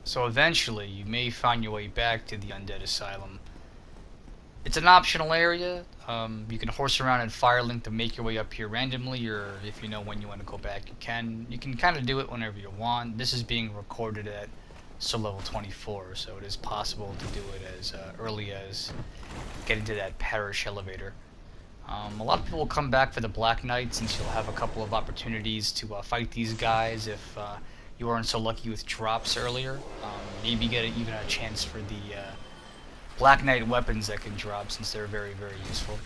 So eventually, you may find your way back to the Undead Asylum. It's an optional area. You can horse around in Firelink to make your way up here randomly, or if you know when you want to go back, you can. You can kind of do it whenever you want. This is being recorded at soul level 24, so it is possible to do it as early as getting to that parish elevator. A lot of people will come back for the Black Knight, since you'll have a couple of opportunities to fight these guys if you weren't so lucky with drops earlier. Maybe get even a chance for the Black Knight weapons that can drop, since they're very, very useful.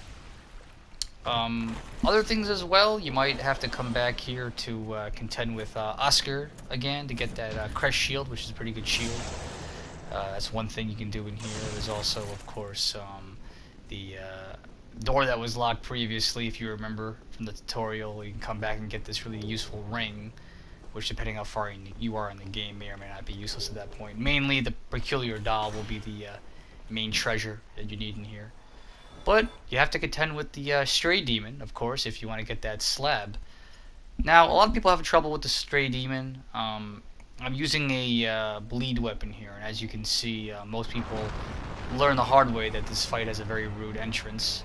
Other things as well, you might have to come back here to contend with Oscar again to get that crest shield, which is a pretty good shield. That's one thing you can do in here. There's also, of course, the door that was locked previously, if you remember from the tutorial. You can come back and get this really useful ring, which, depending how far you are in the game, may or may not be useless at that point. Mainly, the peculiar doll will be the main treasure that you need in here. But you have to contend with the stray demon, of course, if you want to get that slab. Now, a lot of people have trouble with the stray demon. I'm using a bleed weapon here, and as you can see, most people learn the hard way that this fight has a very rude entrance.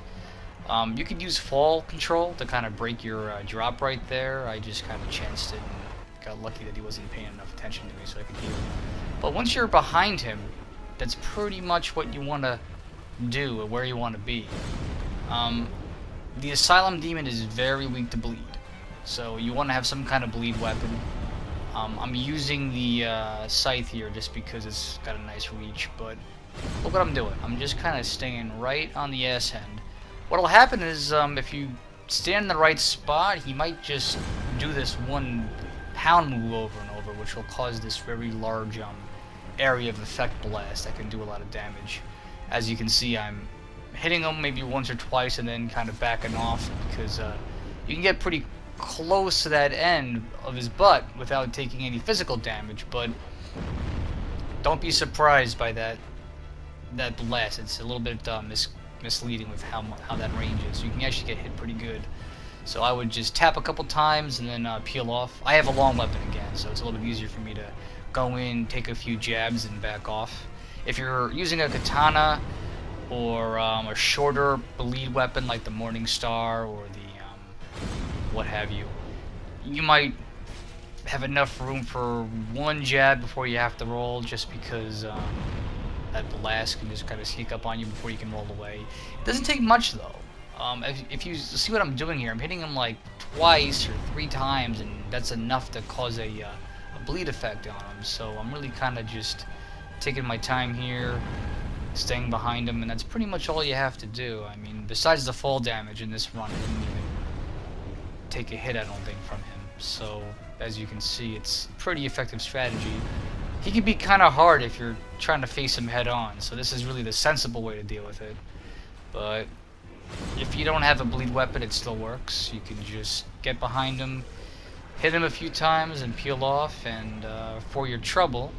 You could use fall control to kind of break your drop right there. I just kind of chanced it and got lucky that he wasn't paying enough attention to me so I could heal him. But once you're behind him, that's pretty much what you want to do, or where you want to be. The Asylum Demon is very weak to bleed, so you want to have some kind of bleed weapon. I'm using the scythe here just because it's got a nice reach, but look what I'm doing. I'm just kind of staying right on the ass end. What'll happen is, if you stand in the right spot, he might just do this one pound move over and over, which will cause this very large area of effect blast that can do a lot of damage. As you can see, I'm hitting him maybe once or twice and then kind of backing off, because you can get pretty close to that end of his butt without taking any physical damage, but don't be surprised by that blast. It's a little bit misleading with how that range is. You can actually get hit pretty good. So I would just tap a couple times and then peel off. I have a long weapon again, so it's a little bit easier for me to go in, take a few jabs, and back off. If you're using a katana or a shorter bleed weapon like the Morning Star or the what have you, you might have enough room for one jab before you have to roll, just because that blast can just kind of sneak up on you before you can roll away. It doesn't take much though. If you see what I'm doing here, I'm hitting him like twice or 3 times, and that's enough to cause a bleed effect on him. So I'm really kind of just taking my time here, staying behind him, and that's pretty much all you have to do. I mean, besides the fall damage in this run, I didn't even take a hit, I don't think, from him. So as you can see, it's a pretty effective strategy. He can be kind of hard if you're trying to face him head on, so this is really the sensible way to deal with it. But if you don't have a bleed weapon, it still works. You can just get behind him, hit him a few times, and peel off, and for your trouble,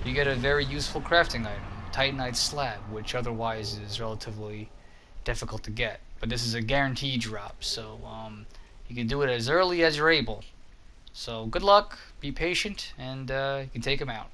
you get a very useful crafting item, Titanite Slab, which otherwise is relatively difficult to get. But this is a guaranteed drop, so you can do it as early as you're able. So good luck, be patient, and you can take him out.